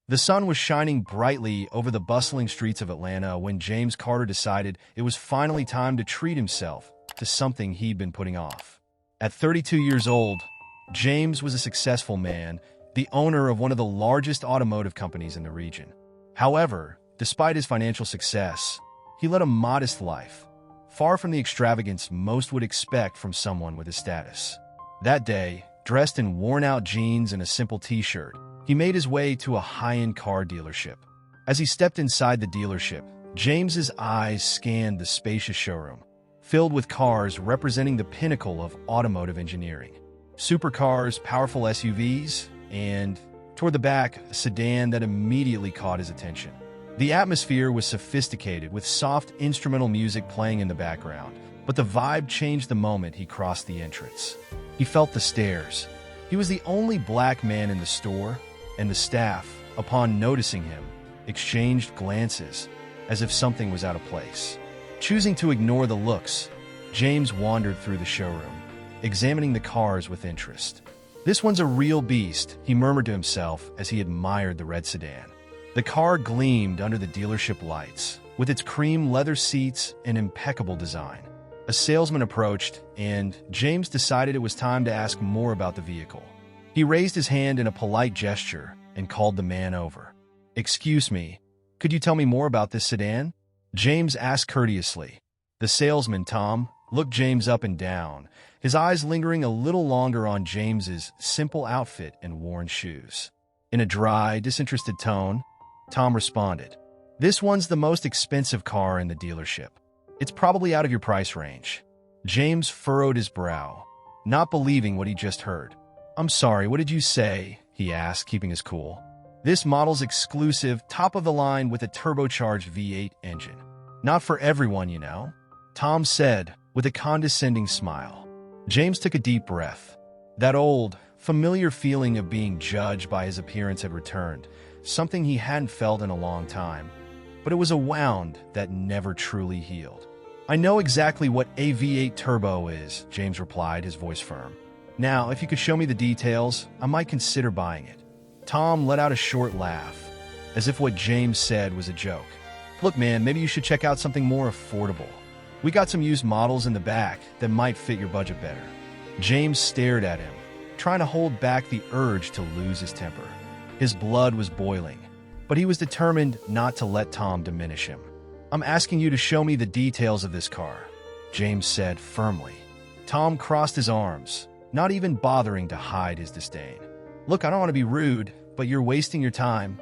The sun was shining brightly over the bustling streets of Atlanta when James Carter decided it was finally time to treat himself to something he'd been putting off. At 32 years old, James was a successful man, the owner of one of the largest automotive companies in the region. However, despite his financial success, he led a modest life, far from the extravagance most would expect from someone with his status. That day, dressed in worn-out jeans and a simple t-shirt, he made his way to a high-end car dealership. As he stepped inside the dealership, James's eyes scanned the spacious showroom, filled with cars representing the pinnacle of automotive engineering. Supercars, powerful SUVs, and, toward the back, a sedan that immediately caught his attention. The atmosphere was sophisticated, with soft instrumental music playing in the background, but the vibe changed the moment he crossed the entrance. He felt the stares. He was the only black man in the store, and the staff, upon noticing him, exchanged glances as if something was out of place. Choosing to ignore the looks, James wandered through the showroom, examining the cars with interest. "This one's a real beast," he murmured to himself as he admired the red sedan. The car gleamed under the dealership lights, with its cream leather seats and impeccable design. A salesman approached, and James decided it was time to ask more about the vehicle. He raised his hand in a polite gesture and called the man over. "Excuse me, could you tell me more about this sedan?" James asked courteously. The salesman, Tom, looked James up and down, his eyes lingering a little longer on James's simple outfit and worn shoes. In a dry, disinterested tone, Tom responded, "This one's the most expensive car in the dealership. It's probably out of your price range." James furrowed his brow, not believing what he just heard. "I'm sorry, what did you say?" he asked, keeping his cool. "This model's exclusive, top-of-the-line with a turbocharged V8 engine. Not for everyone, you know," Tom said, with a condescending smile. James took a deep breath. That old, familiar feeling of being judged by his appearance had returned, something he hadn't felt in a long time. But it was a wound that never truly healed. "I know exactly what a V8 turbo is," James replied, his voice firm. "Now, if you could show me the details, I might consider buying it." Tom let out a short laugh, as if what James said was a joke. "Look, man, maybe you should check out something more affordable. We got some used models in the back that might fit your budget better." James stared at him, trying to hold back the urge to lose his temper. His blood was boiling, but he was determined not to let Tom diminish him. "I'm asking you to show me the details of this car," James said firmly. Tom crossed his arms, not even bothering to hide his disdain. "Look, I don't want to be rude, but you're wasting your time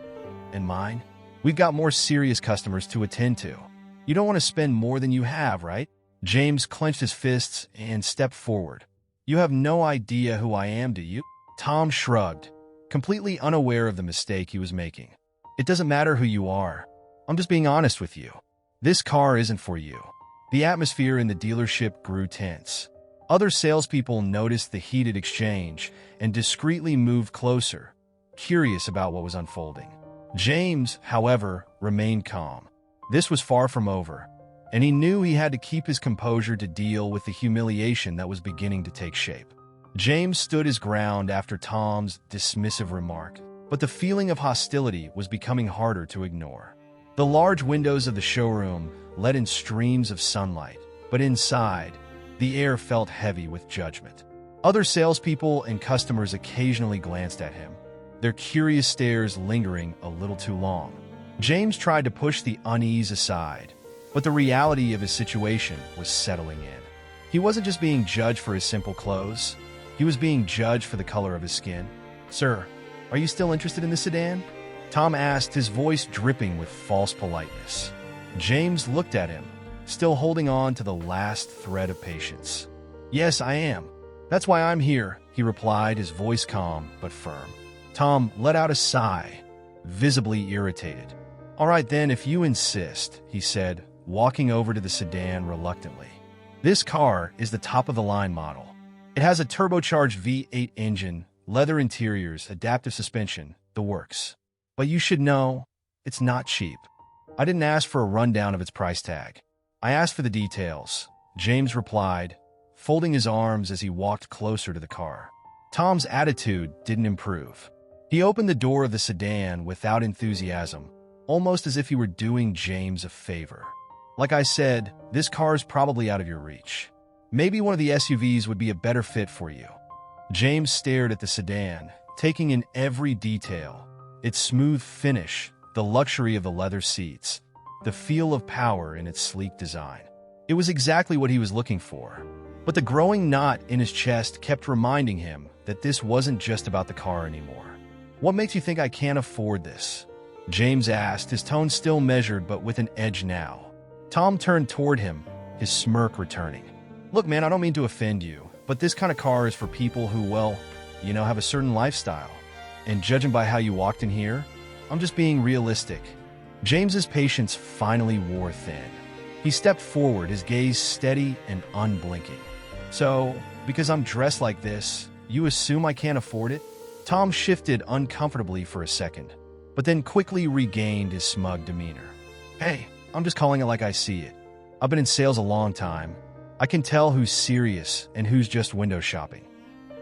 and mine. We've got more serious customers to attend to. You don't want to spend more than you have, right?" James clenched his fists and stepped forward. "You have no idea who I am, do you?" Tom shrugged, completely unaware of the mistake he was making. "It doesn't matter who you are. I'm just being honest with you. This car isn't for you." The atmosphere in the dealership grew tense. Other salespeople noticed the heated exchange and discreetly moved closer, curious about what was unfolding. James, however, remained calm. This was far from over, and he knew he had to keep his composure to deal with the humiliation that was beginning to take shape. James stood his ground after Tom's dismissive remark, but the feeling of hostility was becoming harder to ignore. The large windows of the showroom let in streams of sunlight, but inside, the air felt heavy with judgment. Other salespeople and customers occasionally glanced at him, their curious stares lingering a little too long. James tried to push the unease aside, but the reality of his situation was settling in. He wasn't just being judged for his simple clothes, he was being judged for the color of his skin. "Sir, are you still interested in the sedan?" Tom asked, his voice dripping with false politeness. James looked at him, still holding on to the last thread of patience. "Yes, I am. That's why I'm here," he replied, his voice calm but firm. Tom let out a sigh, visibly irritated. "All right then, if you insist," he said, walking over to the sedan reluctantly. "This car is the top-of-the-line model. It has a turbocharged V8 engine, leather interiors, adaptive suspension, the works. But you should know, it's not cheap. I didn't ask for a rundown of its price tag. I asked for the details," James replied, folding his arms as he walked closer to the car. Tom's attitude didn't improve. He opened the door of the sedan without enthusiasm, almost as if he were doing James a favor. Like I said, this car is probably out of your reach. Maybe one of the SUVs would be a better fit for you. James stared at the sedan, taking in every detail. Its smooth finish, the luxury of the leather seats, the feel of power in its sleek design. It was exactly what he was looking for. But the growing knot in his chest kept reminding him that this wasn't just about the car anymore. "What makes you think I can't afford this?" James asked, his tone still measured but with an edge now. Tom turned toward him, his smirk returning. "Look, man, I don't mean to offend you, but this kind of car is for people who, well, have a certain lifestyle. And judging by how you walked in here, I'm just being realistic." James's patience finally wore thin. He stepped forward, his gaze steady and unblinking. "So, because I'm dressed like this, you assume I can't afford it?" Tom shifted uncomfortably for a second, but then quickly regained his smug demeanor. "Hey, I'm just calling it like I see it. I've been in sales a long time. I can tell who's serious and who's just window shopping."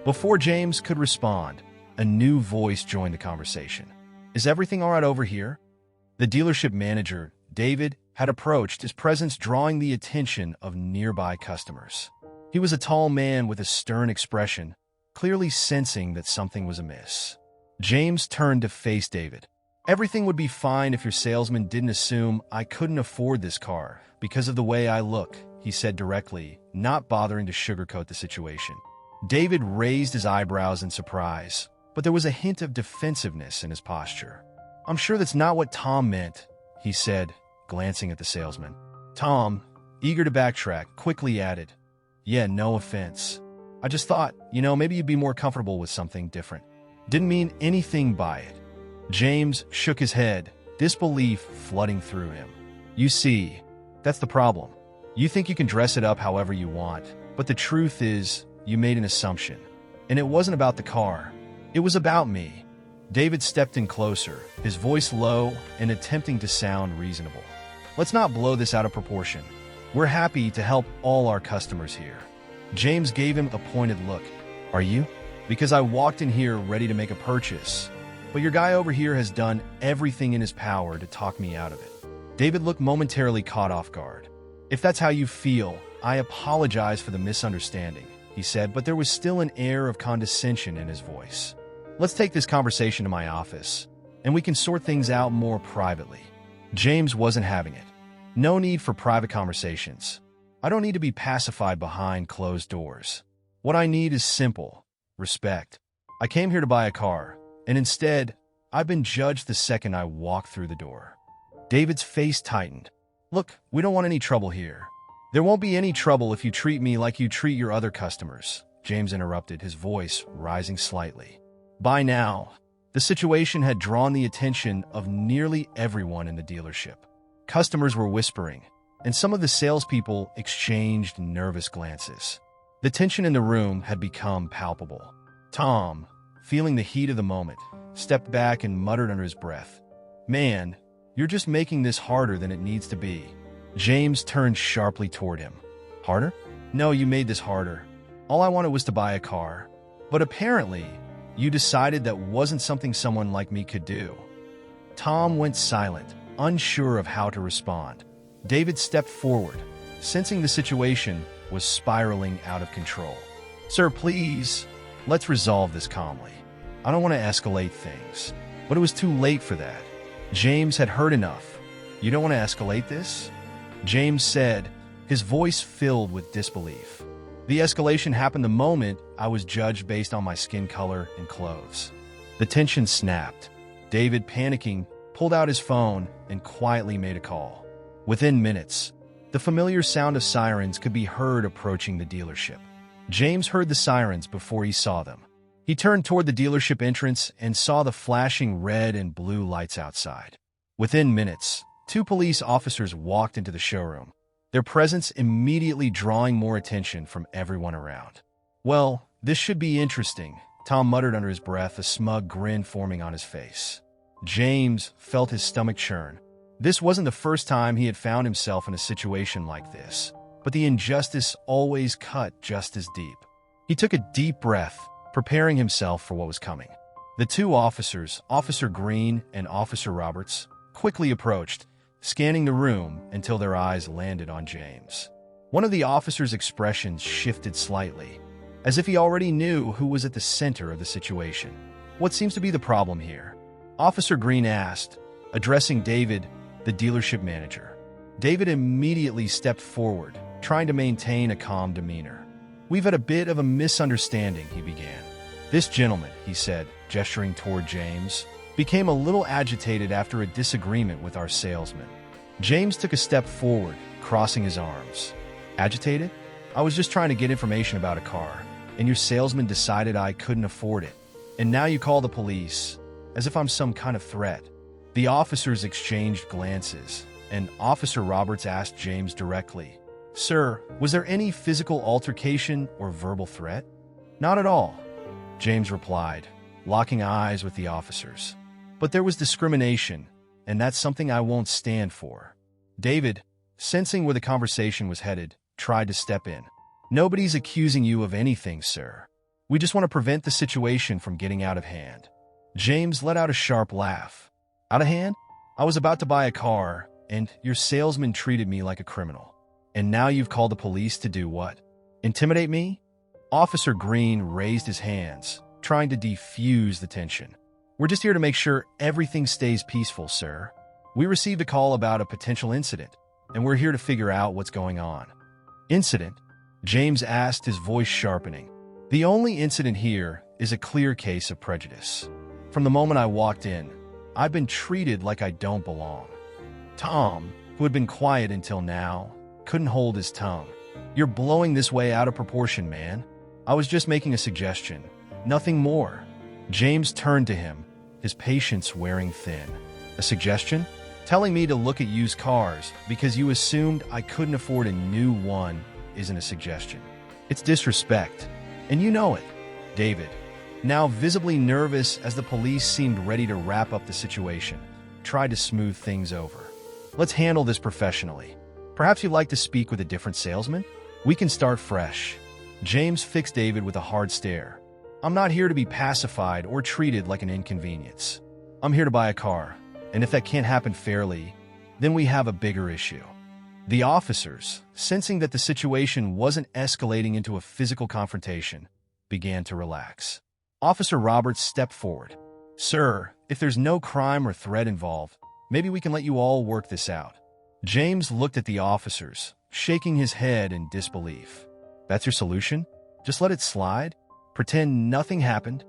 Before James could respond, a new voice joined the conversation. "Is everything all right over here?" The dealership manager, David, had approached, his presence drawing the attention of nearby customers. He was a tall man with a stern expression, clearly sensing that something was amiss. James turned to face David. "Everything would be fine if your salesman didn't assume I couldn't afford this car because of the way I look," he said directly, not bothering to sugarcoat the situation. David raised his eyebrows in surprise, but there was a hint of defensiveness in his posture. "I'm sure that's not what Tom meant," he said, glancing at the salesman. Tom, eager to backtrack, quickly added, "Yeah, no offense. I just thought, maybe you'd be more comfortable with something different. Didn't mean anything by it." James shook his head, disbelief flooding through him. "You see, that's the problem. You think you can dress it up however you want, but the truth is, you made an assumption. And it wasn't about the car. It was about me." David stepped in closer, his voice low and attempting to sound reasonable. "Let's not blow this out of proportion. We're happy to help all our customers here." James gave him a pointed look. "Are you? Because I walked in here ready to make a purchase, but your guy over here has done everything in his power to talk me out of it." David looked momentarily caught off guard. "If that's how you feel, I apologize for the misunderstanding," he said, but there was still an air of condescension in his voice. "Let's take this conversation to my office, and we can sort things out more privately." James wasn't having it. "No need for private conversations. I don't need to be pacified behind closed doors. What I need is simple respect. I came here to buy a car, and instead, I've been judged the second I walked through the door." David's face tightened. "Look, we don't want any trouble here." "There won't be any trouble if you treat me like you treat your other customers," James interrupted, his voice rising slightly. By now, the situation had drawn the attention of nearly everyone in the dealership. Customers were whispering, and some of the salespeople exchanged nervous glances. The tension in the room had become palpable. Tom, feeling the heat of the moment, stepped back and muttered under his breath, "Man, you're just making this harder than it needs to be." James turned sharply toward him. "Harder? No, you made this harder. All I wanted was to buy a car. But apparently, you decided that wasn't something someone like me could do." Tom went silent, unsure of how to respond. David stepped forward, sensing the situation was spiraling out of control. "Sir, please, let's resolve this calmly. I don't want to escalate things." But it was too late for that. James had heard enough. "You don't want to escalate this?" James said, his voice filled with disbelief. "The escalation happened the moment I was judged based on my skin color and clothes." The tension snapped. David, panicking, pulled out his phone and quietly made a call. Within minutes, the familiar sound of sirens could be heard approaching the dealership. James heard the sirens before he saw them. He turned toward the dealership entrance and saw the flashing red and blue lights outside. Within minutes, 2 police officers walked into the showroom, their presence immediately drawing more attention from everyone around. "Well, this should be interesting," Tom muttered under his breath, a smug grin forming on his face. James felt his stomach churn. This wasn't the first time he had found himself in a situation like this, but the injustice always cut just as deep. He took a deep breath, preparing himself for what was coming. The two officers, Officer Green and Officer Roberts, quickly approached, scanning the room until their eyes landed on James. One of the officers' expressions shifted slightly, as if he already knew who was at the center of the situation. "What seems to be the problem here?" Officer Green asked, addressing David, the dealership manager. David immediately stepped forward, trying to maintain a calm demeanor. "We've had a bit of a misunderstanding," he began. "This gentleman," he said, gesturing toward James, "became a little agitated after a disagreement with our salesman." James took a step forward, crossing his arms. "Agitated? I was just trying to get information about a car, and your salesman decided I couldn't afford it. And now you call the police, as if I'm some kind of threat." The officers exchanged glances, and Officer Roberts asked James directly, "Sir, was there any physical altercation or verbal threat?" "Not at all," James replied, locking eyes with the officers. "But there was discrimination, and that's something I won't stand for." David, sensing where the conversation was headed, tried to step in. "Nobody's accusing you of anything, sir. We just want to prevent the situation from getting out of hand." James let out a sharp laugh. "Out of hand? I was about to buy a car, and your salesman treated me like a criminal. And now you've called the police to do what? Intimidate me?" Officer Green raised his hands, trying to defuse the tension. "We're just here to make sure everything stays peaceful, sir. We received a call about a potential incident, and we're here to figure out what's going on." "Incident?" James asked, his voice sharpening. "The only incident here is a clear case of prejudice. From the moment I walked in, I've been treated like I don't belong." Tom, who had been quiet until now, couldn't hold his tongue. "You're blowing this way out of proportion, man. I was just making a suggestion. Nothing more." James turned to him, his patience wearing thin. "A suggestion? Telling me to look at used cars because you assumed I couldn't afford a new one isn't a suggestion. It's disrespect, and you know it." David, now visibly nervous as the police seemed ready to wrap up the situation, tried to smooth things over. "Let's handle this professionally. Perhaps you'd like to speak with a different salesman? We can start fresh." James fixed David with a hard stare. "I'm not here to be pacified or treated like an inconvenience. I'm here to buy a car, and if that can't happen fairly, then we have a bigger issue." The officers, sensing that the situation wasn't escalating into a physical confrontation, began to relax. Officer Roberts stepped forward. "Sir, if there's no crime or threat involved, maybe we can let you all work this out." James looked at the officers, shaking his head in disbelief. "That's your solution? Just let it slide? Pretend nothing happened?"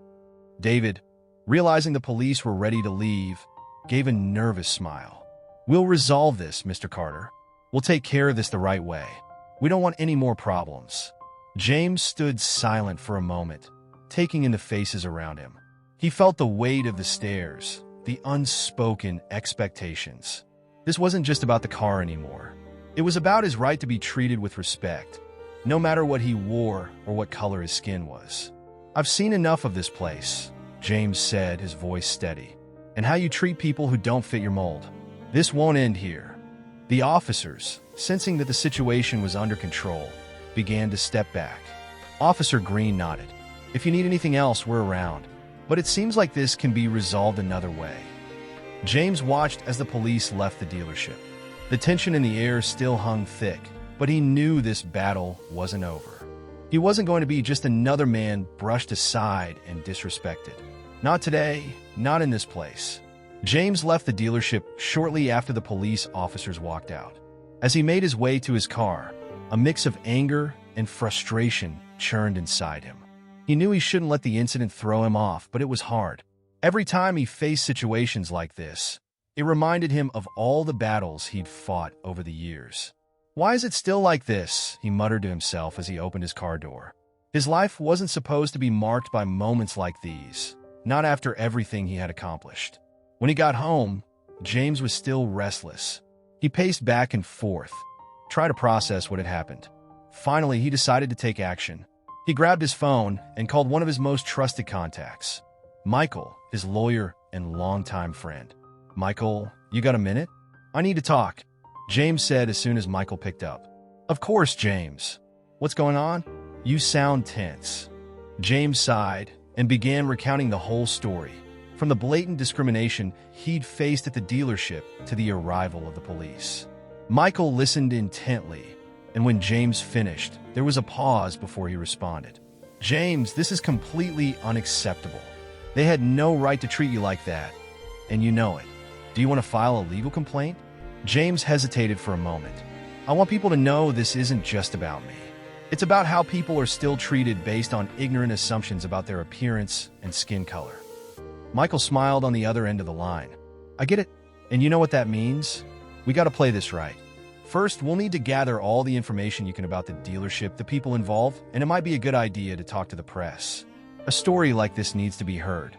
David, realizing the police were ready to leave, gave a nervous smile. "We'll resolve this, Mr. Carter. We'll take care of this the right way. We don't want any more problems." James stood silent for a moment, taking in the faces around him. He felt the weight of the stares, the unspoken expectations. This wasn't just about the car anymore. It was about his right to be treated with respect, no matter what he wore or what color his skin was. "I've seen enough of this place," James said, his voice steady, "and how you treat people who don't fit your mold. This won't end here." The officers, sensing that the situation was under control, began to step back. Officer Green nodded. "If you need anything else, we're around. But it seems like this can be resolved another way." James watched as the police left the dealership. The tension in the air still hung thick, but he knew this battle wasn't over. He wasn't going to be just another man brushed aside and disrespected. Not today, not in this place. James left the dealership shortly after the police officers walked out. As he made his way to his car, a mix of anger and frustration churned inside him. He knew he shouldn't let the incident throw him off, but it was hard. Every time he faced situations like this, it reminded him of all the battles he'd fought over the years. "Why is it still like this?" he muttered to himself as he opened his car door. His life wasn't supposed to be marked by moments like these, not after everything he had accomplished. When he got home, James was still restless. He paced back and forth, trying to process what had happened. Finally, he decided to take action. He grabbed his phone and called one of his most trusted contacts, Michael, his lawyer and longtime friend. "Michael, you got a minute? I need to talk," James said as soon as Michael picked up. "Of course, James. What's going on? You sound tense." James sighed and began recounting the whole story. from the blatant discrimination he'd faced at the dealership to the arrival of the police. Michael listened intently, and when James finished, there was a pause before he responded. "James, this is completely unacceptable. They had no right to treat you like that, and you know it. Do you want to file a legal complaint?" James hesitated for a moment. "I want people to know this isn't just about me. It's about how people are still treated based on ignorant assumptions about their appearance and skin color." Michael smiled on the other end of the line. "I get it. And you know what that means? We got to play this right. First, we'll need to gather all the information you can about the dealership, the people involved, and it might be a good idea to talk to the press. A story like this needs to be heard."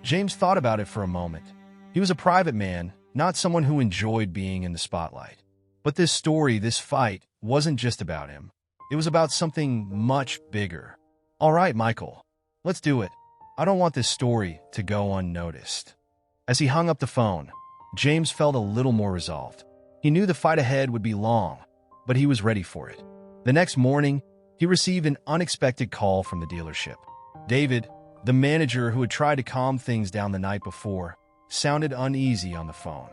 James thought about it for a moment. He was a private man, not someone who enjoyed being in the spotlight. But this story, this fight, wasn't just about him. It was about something much bigger. "All right, Michael, let's do it. I don't want this story to go unnoticed." As he hung up the phone, James felt a little more resolved. He knew the fight ahead would be long, but he was ready for it. The next morning, he received an unexpected call from the dealership. David, the manager who had tried to calm things down the night before, sounded uneasy on the phone.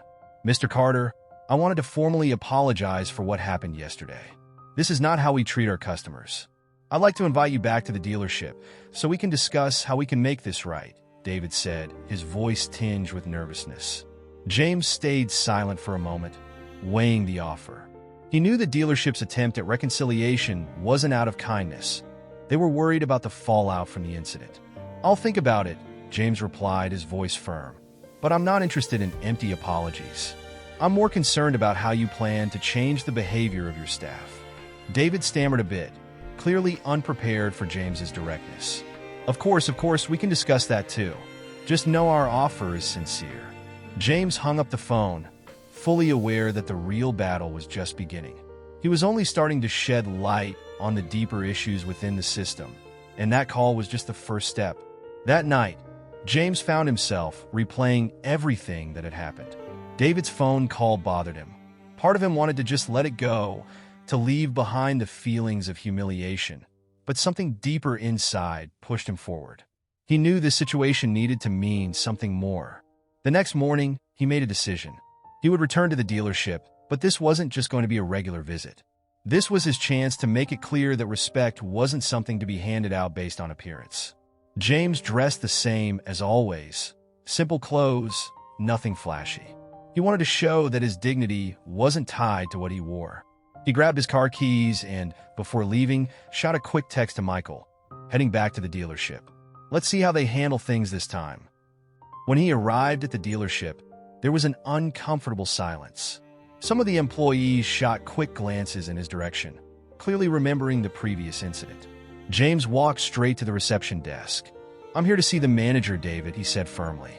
"Mr. Carter, I wanted to formally apologize for what happened yesterday. This is not how we treat our customers. I'd like to invite you back to the dealership so we can discuss how we can make this right," David said, his voice tinged with nervousness. James stayed silent for a moment, weighing the offer. He knew the dealership's attempt at reconciliation wasn't out of kindness. They were worried about the fallout from the incident. "I'll think about it," James replied, his voice firm. "But I'm not interested in empty apologies. I'm more concerned about how you plan to change the behavior of your staff." David stammered a bit, clearly unprepared for James's directness. Of course, we can discuss that too. Just know our offer is sincere." James hung up the phone, fully aware that the real battle was just beginning. He was only starting to shed light on the deeper issues within the system, and that call was just the first step. That night, James found himself replaying everything that had happened. David's phone call bothered him. Part of him wanted to just let it go, to leave behind the feelings of humiliation, but something deeper inside pushed him forward. He knew this situation needed to mean something more. The next morning, he made a decision. He would return to the dealership, but this wasn't just going to be a regular visit. This was his chance to make it clear that respect wasn't something to be handed out based on appearance. James dressed the same as always. Simple clothes, nothing flashy. He wanted to show that his dignity wasn't tied to what he wore. He grabbed his car keys and, before leaving, shot a quick text to Michael, heading back to the dealership. "Let's see how they handle things this time." When he arrived at the dealership, there was an uncomfortable silence. Some of the employees shot quick glances in his direction, clearly remembering the previous incident. James walked straight to the reception desk. "I'm here to see the manager, David," he said firmly.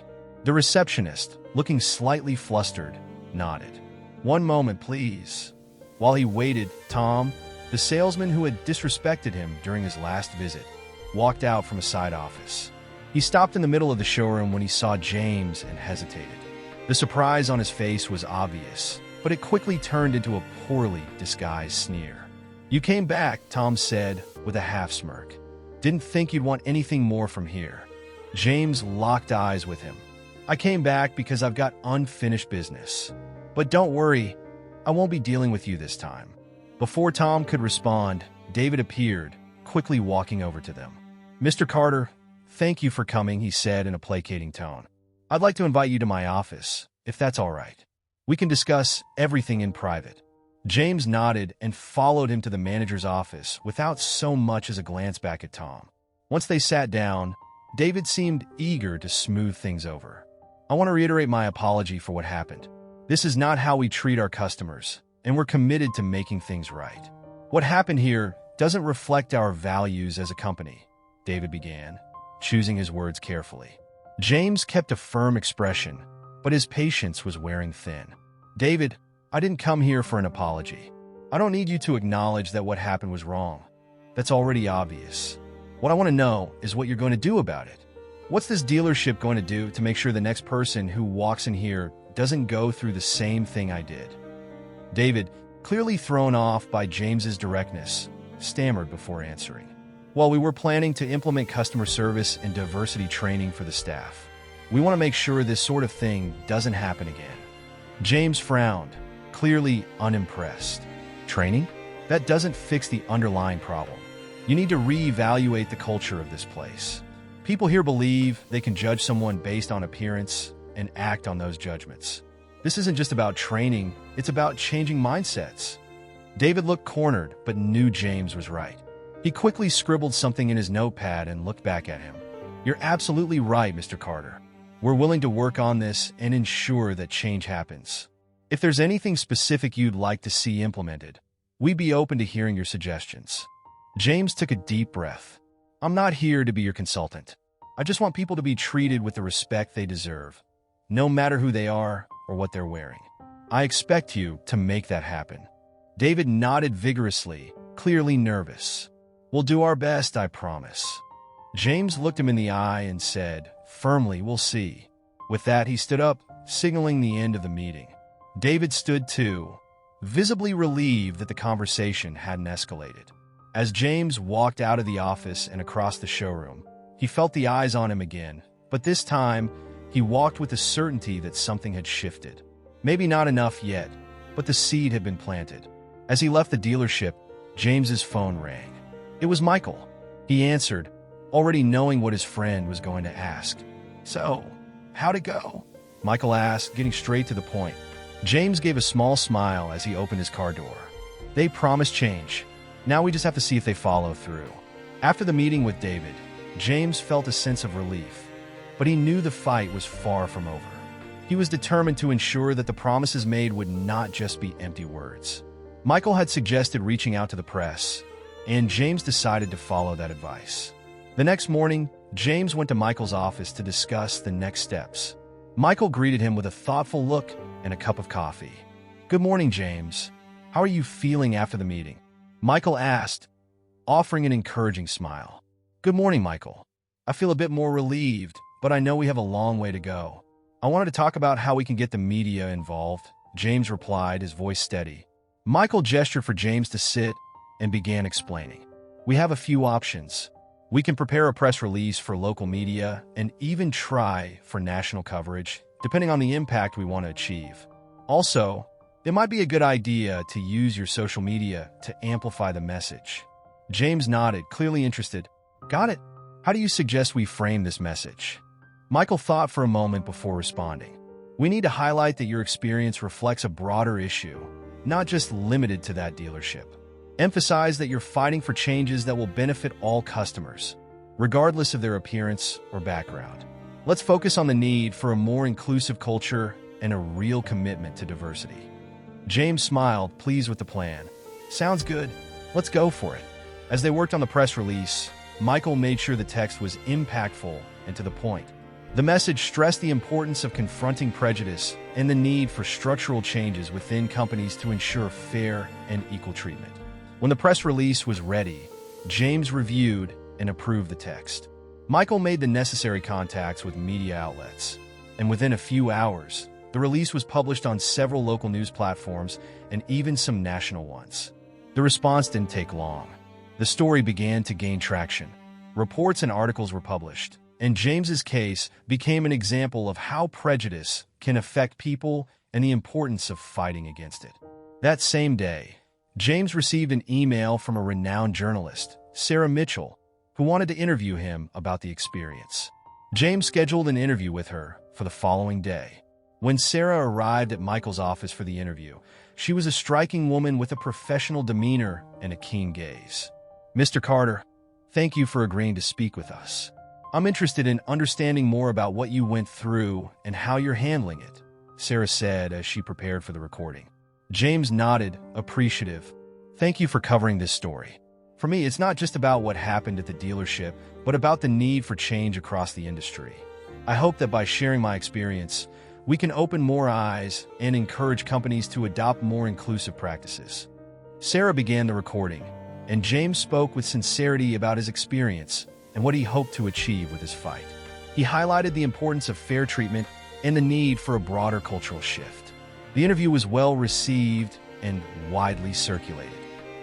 The receptionist, looking slightly flustered, nodded. "One moment, please." While he waited, Tom, the salesman who had disrespected him during his last visit, walked out from a side office. He stopped in the middle of the showroom when he saw James and hesitated. The surprise on his face was obvious, but it quickly turned into a poorly disguised sneer. "You came back," Tom said with a half smirk. "Didn't think you'd want anything more from here." James locked eyes with him. "I came back because I've got unfinished business. But don't worry, I won't be dealing with you this time." Before Tom could respond, David appeared, quickly walking over to them. "Mr. Carter, thank you for coming," he said in a placating tone. "I'd like to invite you to my office, if that's all right. We can discuss everything in private." James nodded and followed him to the manager's office without so much as a glance back at Tom. Once they sat down, David seemed eager to smooth things over. "I want to reiterate my apology for what happened. This is not how we treat our customers, and we're committed to making things right. What happened here doesn't reflect our values as a company," David began, choosing his words carefully. James kept a firm expression, but his patience was wearing thin. "David, I didn't come here for an apology. I don't need you to acknowledge that what happened was wrong. That's already obvious. What I want to know is what you're going to do about it. What's this dealership going to do to make sure the next person who walks in here doesn't go through the same thing I did?" David, clearly thrown off by James's directness, stammered before answering. "Well, we were planning to implement customer service and diversity training for the staff. We want to make sure this sort of thing doesn't happen again." James frowned, clearly unimpressed. "Training? That doesn't fix the underlying problem. You need to reevaluate the culture of this place. People here believe they can judge someone based on appearance and act on those judgments. This isn't just about training, it's about changing mindsets." David looked cornered, but knew James was right. He quickly scribbled something in his notepad and looked back at him. "You're absolutely right, Mr. Carter. We're willing to work on this and ensure that change happens. If there's anything specific you'd like to see implemented, we'd be open to hearing your suggestions." James took a deep breath. "I'm not here to be your consultant. I just want people to be treated with the respect they deserve, no matter who they are or what they're wearing. I expect you to make that happen." David nodded vigorously, clearly nervous. "We'll do our best, I promise." James looked him in the eye and said, firmly, "We'll see." With that, he stood up, signaling the end of the meeting. David stood too, visibly relieved that the conversation hadn't escalated. As James walked out of the office and across the showroom, he felt the eyes on him again, but this time, he walked with the certainty that something had shifted. Maybe not enough yet, but the seed had been planted. As he left the dealership, James's phone rang. It was Michael. He answered, already knowing what his friend was going to ask. "So, how'd it go?" Michael asked, getting straight to the point. James gave a small smile as he opened his car door. "They promised change. Now we just have to see if they follow through." After the meeting with David, James felt a sense of relief, but he knew the fight was far from over. He was determined to ensure that the promises made would not just be empty words. Michael had suggested reaching out to the press, and James decided to follow that advice. The next morning, James went to Michael's office to discuss the next steps. Michael greeted him with a thoughtful look and a cup of coffee. "Good morning, James. How are you feeling after the meeting?" Michael asked, offering an encouraging smile. "Good morning, Michael. I feel a bit more relieved, but I know we have a long way to go. I wanted to talk about how we can get the media involved," James replied, his voice steady. Michael gestured for James to sit and began explaining. "We have a few options. We can prepare a press release for local media and even try for national coverage, depending on the impact we want to achieve. Also, it might be a good idea to use your social media to amplify the message." James nodded, clearly interested. "Got it. How do you suggest we frame this message?" Michael thought for a moment before responding. "We need to highlight that your experience reflects a broader issue, not just limited to that dealership. Emphasize that you're fighting for changes that will benefit all customers, regardless of their appearance or background. Let's focus on the need for a more inclusive culture and a real commitment to diversity." James smiled, pleased with the plan. "Sounds good. Let's go for it." As they worked on the press release, Michael made sure the text was impactful and to the point. The message stressed the importance of confronting prejudice and the need for structural changes within companies to ensure fair and equal treatment. When the press release was ready, James reviewed and approved the text. Michael made the necessary contacts with media outlets, and within a few hours, the release was published on several local news platforms and even some national ones. The response didn't take long. The story began to gain traction. Reports and articles were published, and James's case became an example of how prejudice can affect people and the importance of fighting against it. That same day, James received an email from a renowned journalist, Sarah Mitchell, who wanted to interview him about the experience. James scheduled an interview with her for the following day. When Sarah arrived at Michael's office for the interview, she was a striking woman with a professional demeanor and a keen gaze. "Mr. Carter, thank you for agreeing to speak with us. I'm interested in understanding more about what you went through and how you're handling it," Sarah said as she prepared for the recording. James nodded, appreciative. "Thank you for covering this story. For me, it's not just about what happened at the dealership, but about the need for change across the industry. I hope that by sharing my experience, we can open more eyes and encourage companies to adopt more inclusive practices." Sarah began the recording, and James spoke with sincerity about his experience and what he hoped to achieve with his fight. He highlighted the importance of fair treatment and the need for a broader cultural shift. The interview was well received and widely circulated.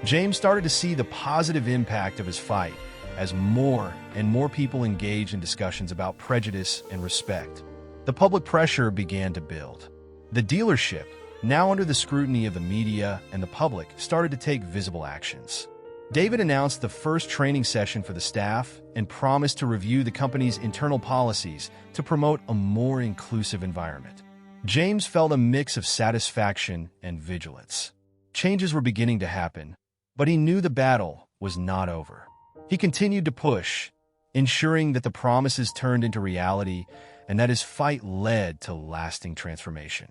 James started to see the positive impact of his fight as more and more people engaged in discussions about prejudice and respect. The public pressure began to build. The dealership, now under the scrutiny of the media and the public, started to take visible actions. David announced the first training session for the staff and promised to review the company's internal policies to promote a more inclusive environment. James felt a mix of satisfaction and vigilance. Changes were beginning to happen, but he knew the battle was not over. He continued to push, ensuring that the promises turned into reality and that his fight led to lasting transformation.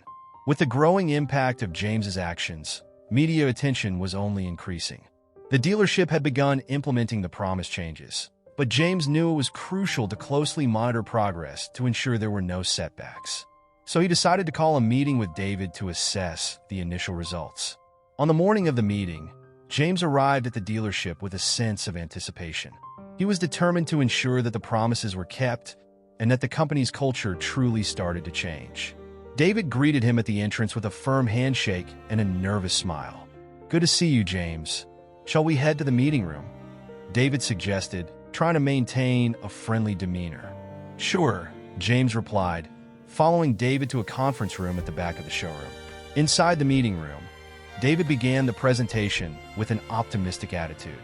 With the growing impact of James's actions, media attention was only increasing. The dealership had begun implementing the promised changes, but James knew it was crucial to closely monitor progress to ensure there were no setbacks. So he decided to call a meeting with David to assess the initial results. On the morning of the meeting, James arrived at the dealership with a sense of anticipation. He was determined to ensure that the promises were kept and that the company's culture truly started to change. David greeted him at the entrance with a firm handshake and a nervous smile. "Good to see you, James. Shall we head to the meeting room?" David suggested, trying to maintain a friendly demeanor. "Sure," James replied, following David to a conference room at the back of the showroom. Inside the meeting room, David began the presentation with an optimistic attitude.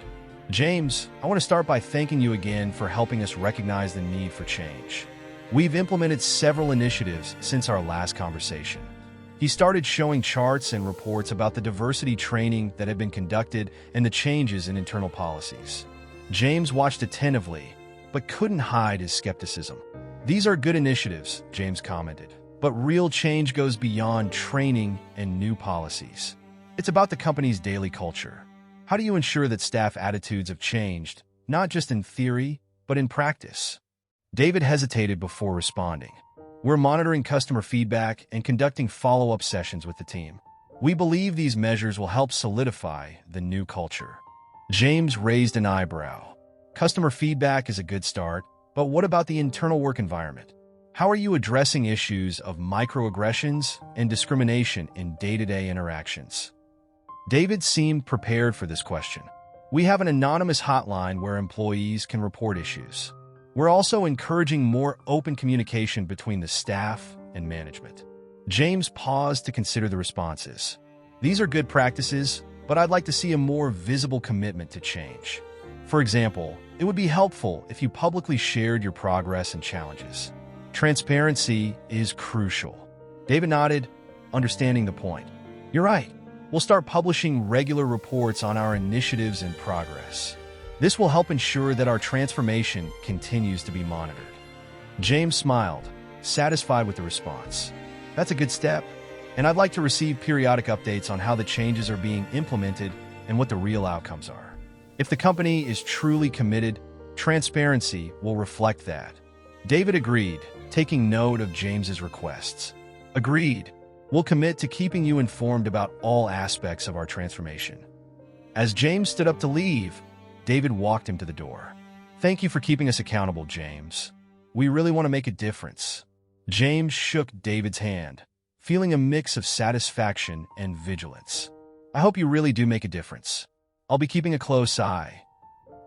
"James, I want to start by thanking you again for helping us recognize the need for change. We've implemented several initiatives since our last conversation." He started showing charts and reports about the diversity training that had been conducted and the changes in internal policies. James watched attentively, but couldn't hide his skepticism. "These are good initiatives," James commented, "but real change goes beyond training and new policies. It's about the company's daily culture. How do you ensure that staff attitudes have changed, not just in theory, but in practice?" David hesitated before responding. "We're monitoring customer feedback and conducting follow-up sessions with the team. We believe these measures will help solidify the new culture." James raised an eyebrow. "Customer feedback is a good start, but what about the internal work environment? How are you addressing issues of microaggressions and discrimination in day-to-day interactions?" David seemed prepared for this question. "We have an anonymous hotline where employees can report issues. We're also encouraging more open communication between the staff and management." James paused to consider the responses. "These are good practices, but I'd like to see a more visible commitment to change. For example, it would be helpful if you publicly shared your progress and challenges. Transparency is crucial." David nodded, understanding the point. "You're right. We'll start publishing regular reports on our initiatives and progress. This will help ensure that our transformation continues to be monitored." James smiled, satisfied with the response. "That's a good step, and I'd like to receive periodic updates on how the changes are being implemented and what the real outcomes are. If the company is truly committed, transparency will reflect that." David agreed, taking note of James's requests. "Agreed. We'll commit to keeping you informed about all aspects of our transformation." As James stood up to leave, David walked him to the door. "Thank you for keeping us accountable, James. We really want to make a difference." James shook David's hand, feeling a mix of satisfaction and vigilance. "I hope you really do make a difference. I'll be keeping a close eye."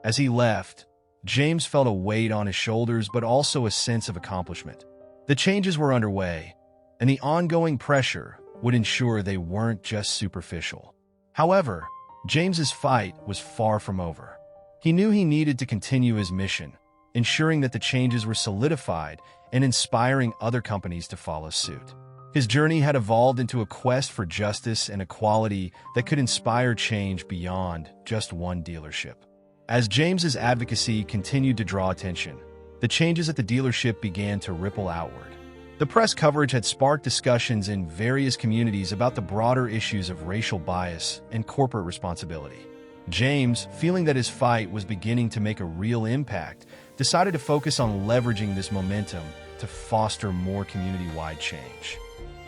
As he left, James felt a weight on his shoulders but also a sense of accomplishment. The changes were underway, and the ongoing pressure would ensure they weren't just superficial. However, James's fight was far from over. He knew he needed to continue his mission, ensuring that the changes were solidified and inspiring other companies to follow suit. His journey had evolved into a quest for justice and equality that could inspire change beyond just one dealership. As James's advocacy continued to draw attention, the changes at the dealership began to ripple outward. The press coverage had sparked discussions in various communities about the broader issues of racial bias and corporate responsibility. James, feeling that his fight was beginning to make a real impact, decided to focus on leveraging this momentum to foster more community-wide change.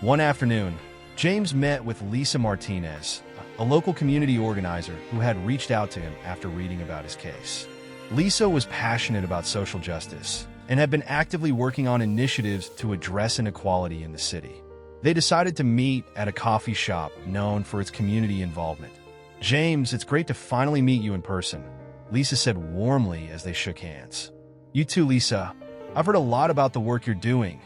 One afternoon, James met with Lisa Martinez, a local community organizer who had reached out to him after reading about his case. Lisa was passionate about social justice and had been actively working on initiatives to address inequality in the city. They decided to meet at a coffee shop known for its community involvement. "James, it's great to finally meet you in person," Lisa said warmly as they shook hands. "You too, Lisa. I've heard a lot about the work you're doing."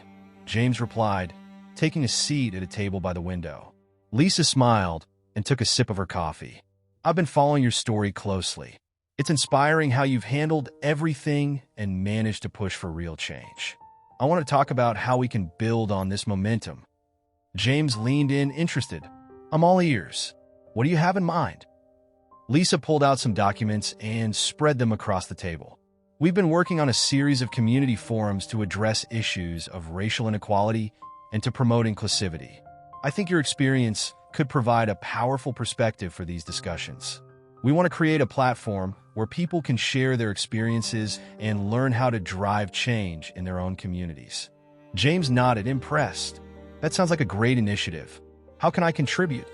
James replied, taking a seat at a table by the window. Lisa smiled and took a sip of her coffee. I've been following your story closely. It's inspiring how you've handled everything and managed to push for real change. I want to talk about how we can build on this momentum. James leaned in, interested. I'm all ears. What do you have in mind? Lisa pulled out some documents and spread them across the table. We've been working on a series of community forums to address issues of racial inequality and to promote inclusivity. I think your experience could provide a powerful perspective for these discussions. We want to create a platform where people can share their experiences and learn how to drive change in their own communities. James nodded, impressed. That sounds like a great initiative. How can I contribute?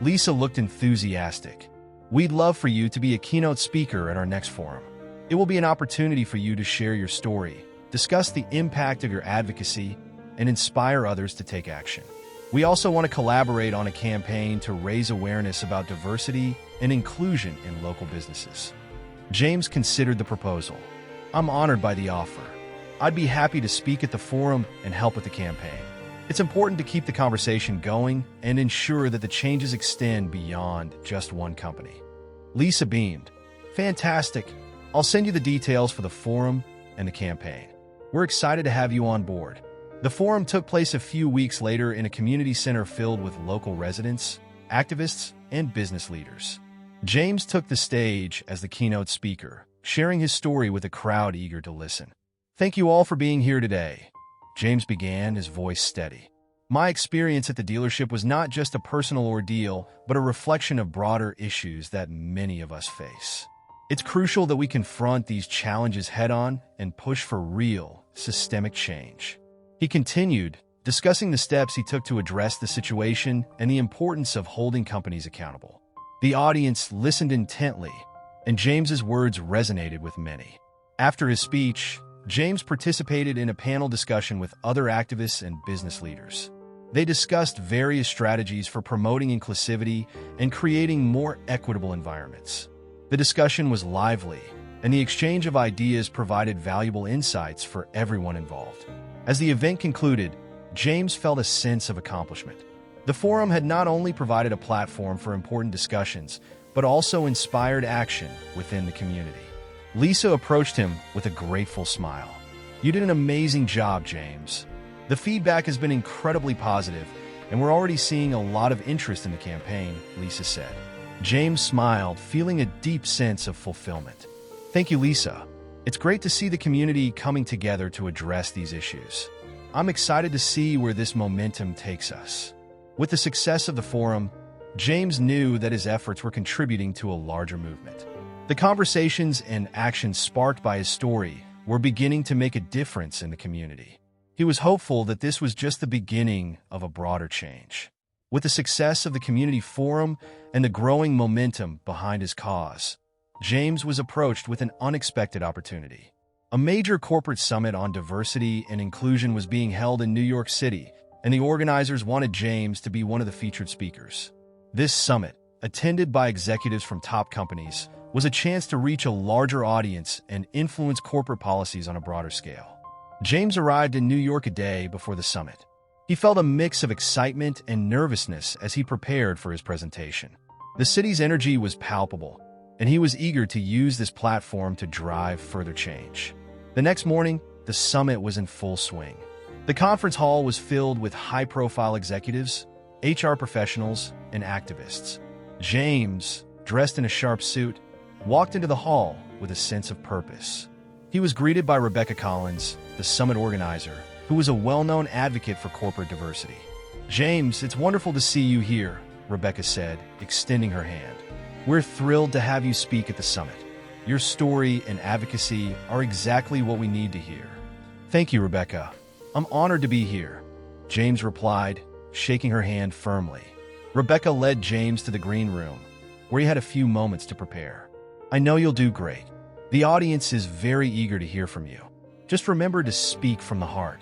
Lisa looked enthusiastic. We'd love for you to be a keynote speaker at our next forum. It will be an opportunity for you to share your story, discuss the impact of your advocacy, and inspire others to take action. We also want to collaborate on a campaign to raise awareness about diversity and inclusion in local businesses. James considered the proposal. I'm honored by the offer. I'd be happy to speak at the forum and help with the campaign. It's important to keep the conversation going and ensure that the changes extend beyond just one company. Lisa beamed. Fantastic. I'll send you the details for the forum and the campaign. We're excited to have you on board. The forum took place a few weeks later in a community center filled with local residents, activists, and business leaders. James took the stage as the keynote speaker, sharing his story with a crowd eager to listen. Thank you all for being here today. James began, his voice steady. My experience at the dealership was not just a personal ordeal, but a reflection of broader issues that many of us face. It's crucial that we confront these challenges head-on and push for real, systemic change. He continued, discussing the steps he took to address the situation and the importance of holding companies accountable. The audience listened intently, and James's words resonated with many. After his speech, James participated in a panel discussion with other activists and business leaders. They discussed various strategies for promoting inclusivity and creating more equitable environments. The discussion was lively, and the exchange of ideas provided valuable insights for everyone involved. As the event concluded, James felt a sense of accomplishment. The forum had not only provided a platform for important discussions, but also inspired action within the community. Lisa approached him with a grateful smile. You did an amazing job, James. The feedback has been incredibly positive, and we're already seeing a lot of interest in the campaign, Lisa said. James smiled, feeling a deep sense of fulfillment. Thank you, Lisa. It's great to see the community coming together to address these issues. I'm excited to see where this momentum takes us. With the success of the forum, James knew that his efforts were contributing to a larger movement. The conversations and actions sparked by his story were beginning to make a difference in the community. He was hopeful that this was just the beginning of a broader change. With the success of the community forum and the growing momentum behind his cause, James was approached with an unexpected opportunity. A major corporate summit on diversity and inclusion was being held in New York City, and the organizers wanted James to be one of the featured speakers. This summit, attended by executives from top companies, was a chance to reach a larger audience and influence corporate policies on a broader scale. James arrived in New York a day before the summit. He felt a mix of excitement and nervousness as he prepared for his presentation. The city's energy was palpable, and he was eager to use this platform to drive further change. The next morning, the summit was in full swing. The conference hall was filled with high-profile executives, HR professionals, and activists. James, dressed in a sharp suit, walked into the hall with a sense of purpose. He was greeted by Rebecca Collins, the summit organizer, who was a well-known advocate for corporate diversity. James, it's wonderful to see you here, Rebecca said, extending her hand. We're thrilled to have you speak at the summit. Your story and advocacy are exactly what we need to hear. Thank you, Rebecca. I'm honored to be here, James replied, shaking her hand firmly. Rebecca led James to the green room, where he had a few moments to prepare. I know you'll do great. The audience is very eager to hear from you. Just remember to speak from the heart.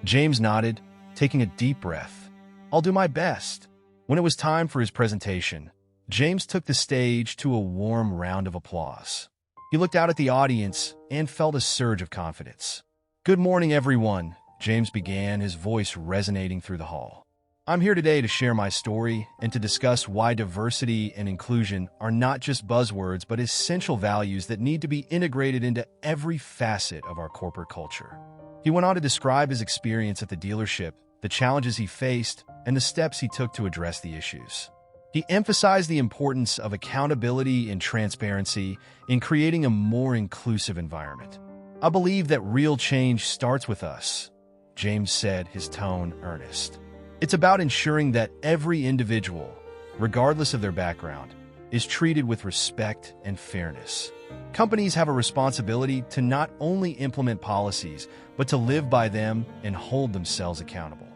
James nodded, taking a deep breath. I'll do my best. When it was time for his presentation, James took the stage to a warm round of applause. He looked out at the audience and felt a surge of confidence. Good morning, everyone, James began, his voice resonating through the hall. I'm here today to share my story and to discuss why diversity and inclusion are not just buzzwords but essential values that need to be integrated into every facet of our corporate culture. He went on to describe his experience at the dealership, the challenges he faced, and the steps he took to address the issues. He emphasized the importance of accountability and transparency in creating a more inclusive environment. I believe that real change starts with us, James said, his tone earnest. It's about ensuring that every individual, regardless of their background, is treated with respect and fairness. Companies have a responsibility to not only implement policies, but to live by them and hold themselves accountable.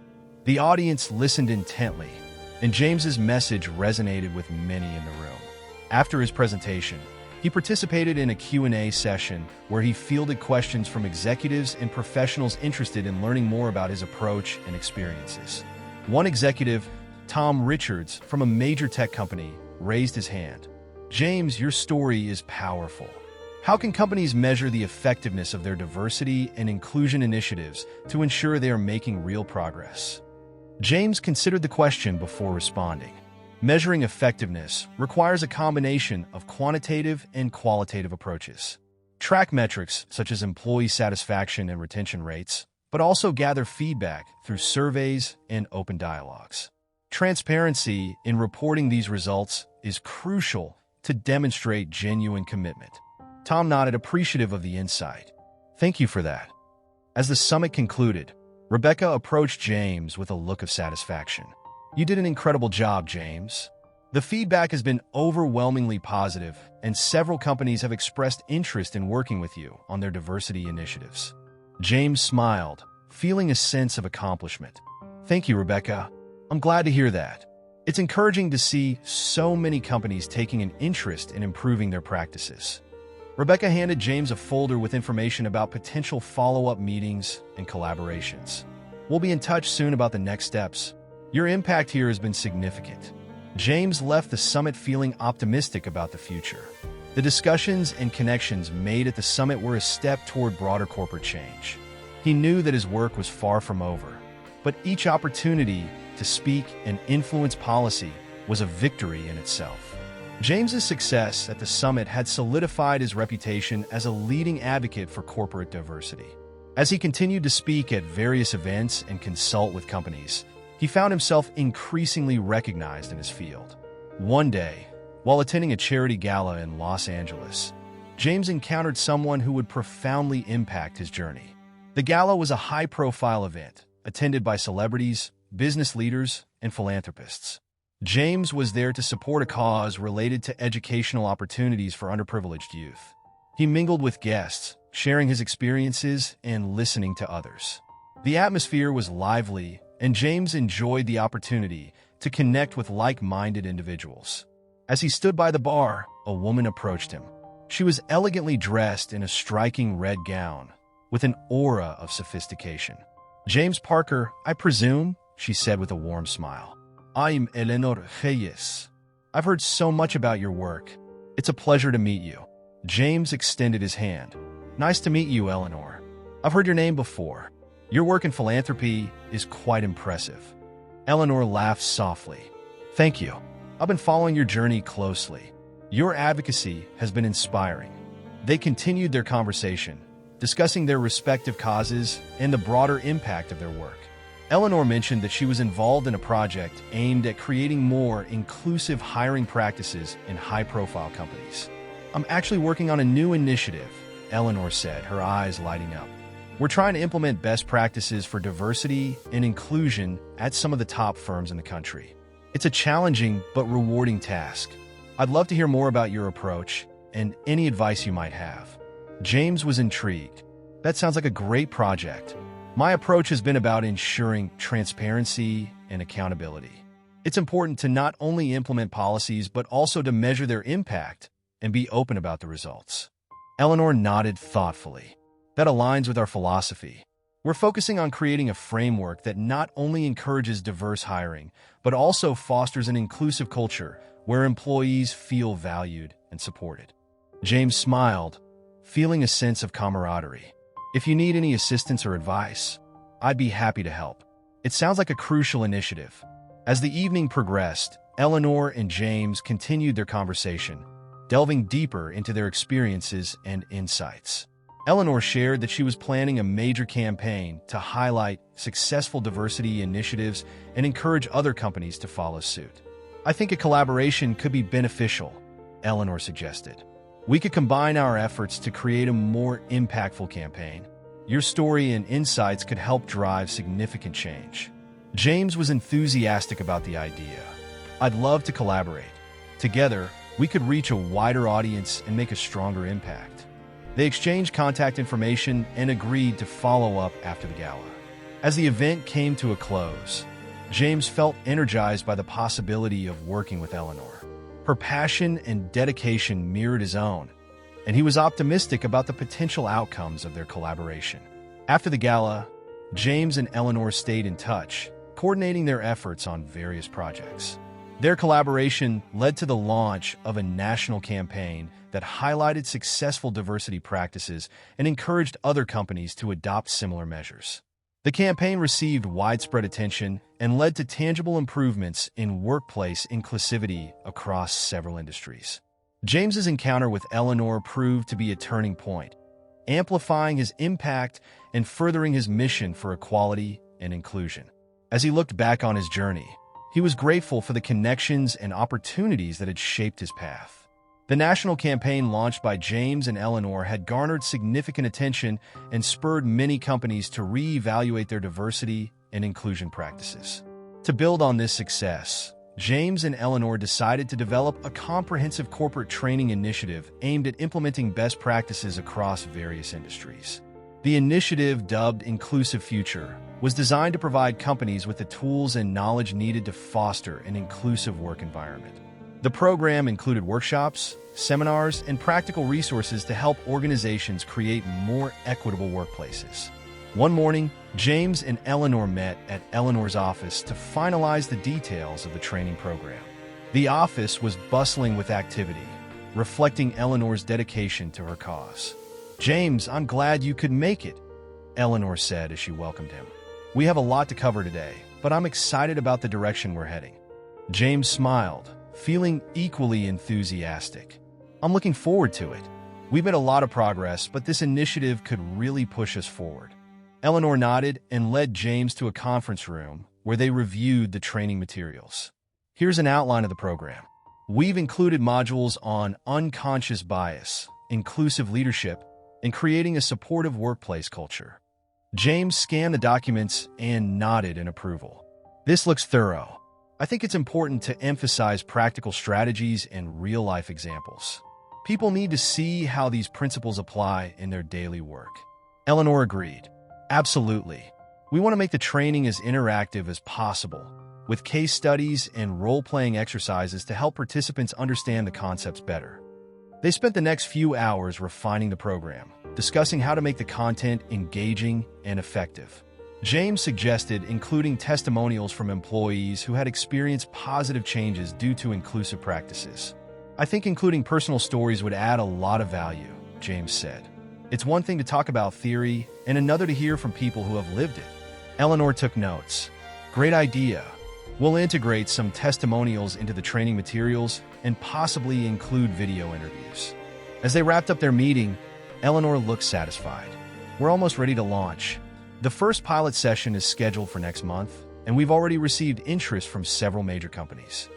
The audience listened intently, and James's message resonated with many in the room. After his presentation, he participated in a Q&A session where he fielded questions from executives and professionals interested in learning more about his approach and experiences. One executive, Tom Richards, from a major tech company, raised his hand. James, your story is powerful. How can companies measure the effectiveness of their diversity and inclusion initiatives to ensure they are making real progress? James considered the question before responding. Measuring effectiveness requires a combination of quantitative and qualitative approaches. Track metrics such as employee satisfaction and retention rates, but also gather feedback through surveys and open dialogues. Transparency in reporting these results is crucial to demonstrate genuine commitment. Tom nodded, appreciative of the insight. Thank you for that. As the summit concluded, Rebecca approached James with a look of satisfaction. You did an incredible job, James. The feedback has been overwhelmingly positive, and several companies have expressed interest in working with you on their diversity initiatives. James smiled, feeling a sense of accomplishment. Thank you, Rebecca. I'm glad to hear that. It's encouraging to see so many companies taking an interest in improving their practices. Rebecca handed James a folder with information about potential follow-up meetings and collaborations. We'll be in touch soon about the next steps. Your impact here has been significant. James left the summit feeling optimistic about the future. The discussions and connections made at the summit were a step toward broader corporate change. He knew that his work was far from over, but each opportunity to speak and influence policy was a victory in itself. James's success at the summit had solidified his reputation as a leading advocate for corporate diversity. As he continued to speak at various events and consult with companies, he found himself increasingly recognized in his field. One day, while attending a charity gala in Los Angeles, James encountered someone who would profoundly impact his journey. The gala was a high-profile event, attended by celebrities, business leaders, and philanthropists. James was there to support a cause related to educational opportunities for underprivileged youth. He mingled with guests, sharing his experiences and listening to others. The atmosphere was lively, and James enjoyed the opportunity to connect with like-minded individuals. As he stood by the bar, a woman approached him. She was elegantly dressed in a striking red gown, with an aura of sophistication. James Parker, I presume, she said with a warm smile. I'm Eleanor Reyes. I've heard so much about your work. It's a pleasure to meet you. James extended his hand. Nice to meet you, Eleanor. I've heard your name before. Your work in philanthropy is quite impressive. Eleanor laughed softly. Thank you. I've been following your journey closely. Your advocacy has been inspiring. They continued their conversation, discussing their respective causes and the broader impact of their work. Eleanor mentioned that she was involved in a project aimed at creating more inclusive hiring practices in high-profile companies. I'm actually working on a new initiative, Eleanor said, her eyes lighting up. We're trying to implement best practices for diversity and inclusion at some of the top firms in the country. It's a challenging but rewarding task. I'd love to hear more about your approach and any advice you might have. James was intrigued. That sounds like a great project. My approach has been about ensuring transparency and accountability. It's important to not only implement policies, but also to measure their impact and be open about the results. Eleanor nodded thoughtfully. That aligns with our philosophy. We're focusing on creating a framework that not only encourages diverse hiring, but also fosters an inclusive culture where employees feel valued and supported. James smiled, feeling a sense of camaraderie. If you need any assistance or advice, I'd be happy to help. It sounds like a crucial initiative. As the evening progressed, Eleanor and James continued their conversation, delving deeper into their experiences and insights. Eleanor shared that she was planning a major campaign to highlight successful diversity initiatives and encourage other companies to follow suit. I think a collaboration could be beneficial, Eleanor suggested. We could combine our efforts to create a more impactful campaign. Your story and insights could help drive significant change. James was enthusiastic about the idea. I'd love to collaborate. Together, we could reach a wider audience and make a stronger impact. They exchanged contact information and agreed to follow up after the gala. As the event came to a close, James felt energized by the possibility of working with Eleanor. Her passion and dedication mirrored his own, and he was optimistic about the potential outcomes of their collaboration. After the gala, James and Eleanor stayed in touch, coordinating their efforts on various projects. Their collaboration led to the launch of a national campaign that highlighted successful diversity practices and encouraged other companies to adopt similar measures. The campaign received widespread attention and led to tangible improvements in workplace inclusivity across several industries. James's encounter with Eleanor proved to be a turning point, amplifying his impact and furthering his mission for equality and inclusion. As he looked back on his journey, he was grateful for the connections and opportunities that had shaped his path. The national campaign launched by James and Eleanor had garnered significant attention and spurred many companies to reevaluate their diversity and inclusion practices. To build on this success, James and Eleanor decided to develop a comprehensive corporate training initiative aimed at implementing best practices across various industries. The initiative, dubbed Inclusive Future, was designed to provide companies with the tools and knowledge needed to foster an inclusive work environment. The program included workshops, seminars, and practical resources to help organizations create more equitable workplaces. One morning, James and Eleanor met at Eleanor's office to finalize the details of the training program. The office was bustling with activity, reflecting Eleanor's dedication to her cause. "James, I'm glad you could make it," Eleanor said as she welcomed him. "We have a lot to cover today, but I'm excited about the direction we're heading." James smiled, feeling equally enthusiastic. "I'm looking forward to it. We've made a lot of progress, but this initiative could really push us forward." Eleanor nodded and led James to a conference room where they reviewed the training materials. "Here's an outline of the program. We've included modules on unconscious bias, inclusive leadership, and creating a supportive workplace culture." James scanned the documents and nodded in approval. "This looks thorough. I think it's important to emphasize practical strategies and real-life examples. People need to see how these principles apply in their daily work." Eleanor agreed. "Absolutely. We want to make the training as interactive as possible, with case studies and role-playing exercises to help participants understand the concepts better." They spent the next few hours refining the program, discussing how to make the content engaging and effective. James suggested including testimonials from employees who had experienced positive changes due to inclusive practices. "I think including personal stories would add a lot of value," James said. "It's one thing to talk about theory and another to hear from people who have lived it." Eleanor took notes. "Great idea. We'll integrate some testimonials into the training materials and possibly include video interviews." As they wrapped up their meeting, Eleanor looked satisfied. "We're almost ready to launch. The first pilot session is scheduled for next month, and we've already received interest from several major companies."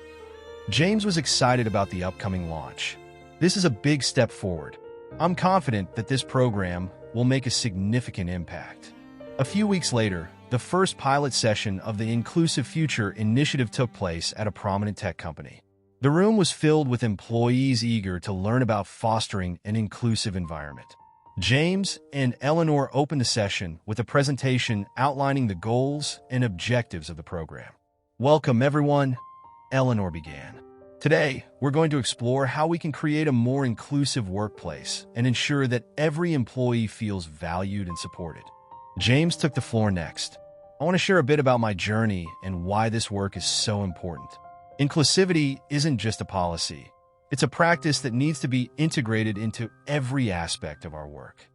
James was excited about the upcoming launch. "This is a big step forward. I'm confident that this program will make a significant impact." A few weeks later, the first pilot session of the Inclusive Future initiative took place at a prominent tech company. The room was filled with employees eager to learn about fostering an inclusive environment. James and Eleanor opened the session with a presentation outlining the goals and objectives of the program. "Welcome, everyone," Eleanor began. "Today, we're going to explore how we can create a more inclusive workplace and ensure that every employee feels valued and supported." James took the floor next. "I want to share a bit about my journey and why this work is so important. Inclusivity isn't just a policy. It's a practice that needs to be integrated into every aspect of our work."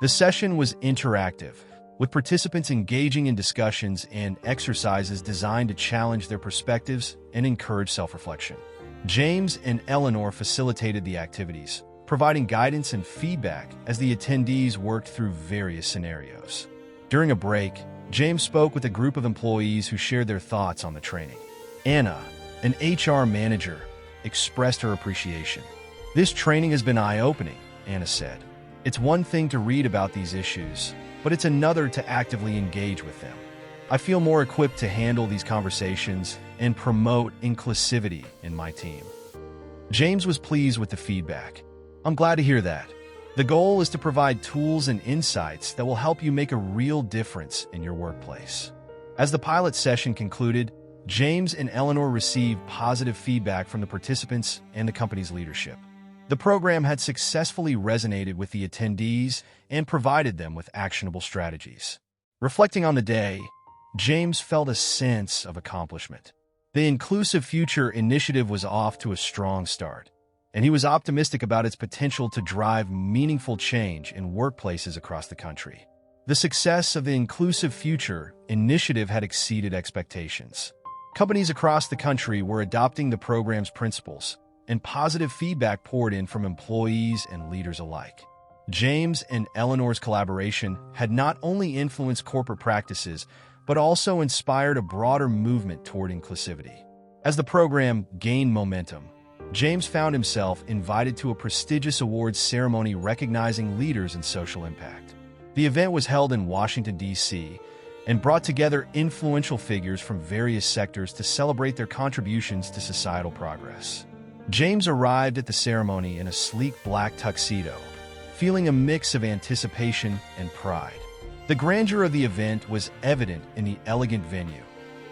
The session was interactive, with participants engaging in discussions and exercises designed to challenge their perspectives and encourage self-reflection. James and Eleanor facilitated the activities, providing guidance and feedback as the attendees worked through various scenarios. During a break, James spoke with a group of employees who shared their thoughts on the training. Anna, an HR manager, expressed her appreciation. "This training has been eye-opening," Anna said. "It's one thing to read about these issues, but it's another to actively engage with them. I feel more equipped to handle these conversations and promote inclusivity in my team." James was pleased with the feedback. "I'm glad to hear that. The goal is to provide tools and insights that will help you make a real difference in your workplace." As the pilot session concluded, James and Eleanor received positive feedback from the participants and the company's leadership. The program had successfully resonated with the attendees and provided them with actionable strategies. Reflecting on the day, James felt a sense of accomplishment. The Inclusive Future initiative was off to a strong start, and he was optimistic about its potential to drive meaningful change in workplaces across the country. The success of the Inclusive Future initiative had exceeded expectations. Companies across the country were adopting the program's principles, and positive feedback poured in from employees and leaders alike. James and Eleanor's collaboration had not only influenced corporate practices, but also inspired a broader movement toward inclusivity. As the program gained momentum, James found himself invited to a prestigious awards ceremony recognizing leaders in social impact. The event was held in Washington, D.C., and brought together influential figures from various sectors to celebrate their contributions to societal progress. James arrived at the ceremony in a sleek black tuxedo, feeling a mix of anticipation and pride. The grandeur of the event was evident in the elegant venue,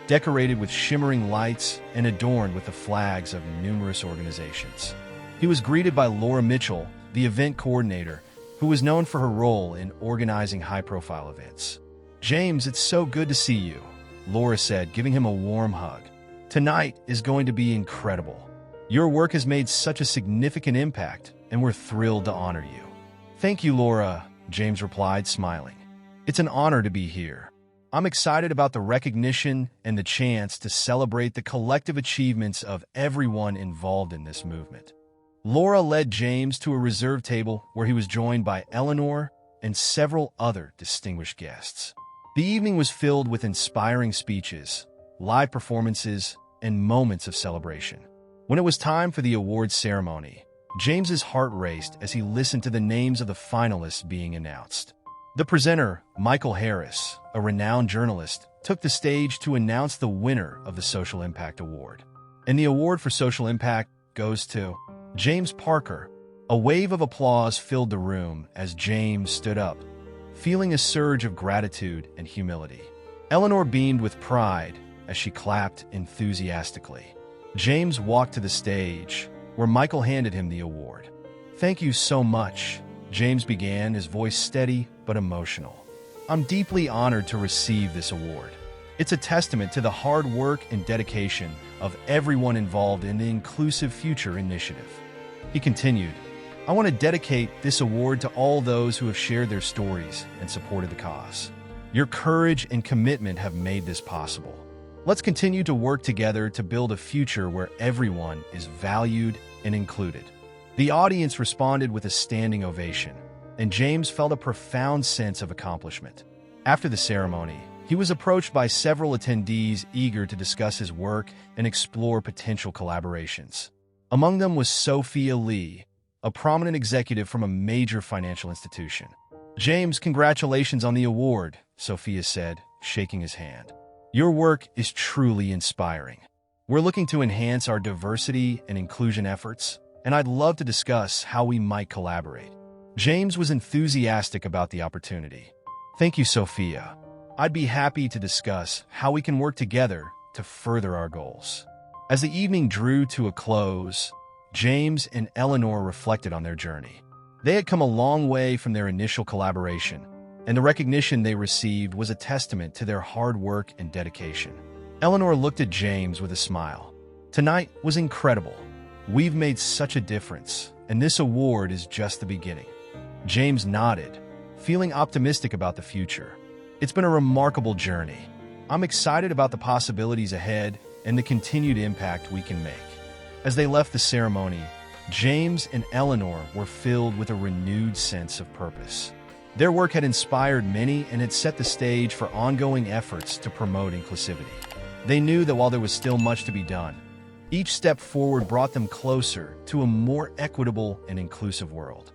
decorated with shimmering lights and adorned with the flags of numerous organizations. He was greeted by Laura Mitchell, the event coordinator, who was known for her role in organizing high-profile events. "James, it's so good to see you," Laura said, giving him a warm hug. "Tonight is going to be incredible. Your work has made such a significant impact, and we're thrilled to honor you." "Thank you, Laura," James replied, smiling. "It's an honor to be here. I'm excited about the recognition and the chance to celebrate the collective achievements of everyone involved in this movement." Laura led James to a reserved table where he was joined by Eleanor and several other distinguished guests. The evening was filled with inspiring speeches, live performances, and moments of celebration. When it was time for the awards ceremony, James's heart raced as he listened to the names of the finalists being announced. The presenter, Michael Harris, a renowned journalist, took the stage to announce the winner of the Social Impact Award. And the award for social impact goes to James Parker. A wave of applause filled the room as James stood up, feeling a surge of gratitude and humility. Eleanor beamed with pride as she clapped enthusiastically. James walked to the stage, where Michael handed him the award. "Thank you so much," James began, his voice steady but emotional. "I'm deeply honored to receive this award. It's a testament to the hard work and dedication of everyone involved in the Inclusive Future initiative." He continued, "I want to dedicate this award to all those who have shared their stories and supported the cause. Your courage and commitment have made this possible. Let's continue to work together to build a future where everyone is valued and included." The audience responded with a standing ovation, and James felt a profound sense of accomplishment. After the ceremony, he was approached by several attendees eager to discuss his work and explore potential collaborations. Among them was Sophia Lee, a prominent executive from a major financial institution. "James, congratulations on the award," Sophia said, shaking his hand. "Your work is truly inspiring. We're looking to enhance our diversity and inclusion efforts, and I'd love to discuss how we might collaborate." James was enthusiastic about the opportunity. "Thank you, Sophia. I'd be happy to discuss how we can work together to further our goals." As the evening drew to a close, James and Eleanor reflected on their journey. They had come a long way from their initial collaboration, and the recognition they received was a testament to their hard work and dedication. Eleanor looked at James with a smile. "Tonight was incredible. We've made such a difference, and this award is just the beginning." James nodded, feeling optimistic about the future. It's been a remarkable journey. I'm excited about the possibilities ahead and the continued impact we can make. As they left the ceremony, James and Eleanor were filled with a renewed sense of purpose. Their work had inspired many and had set the stage for ongoing efforts to promote inclusivity. They knew that while there was still much to be done, each step forward brought them closer to a more equitable and inclusive world.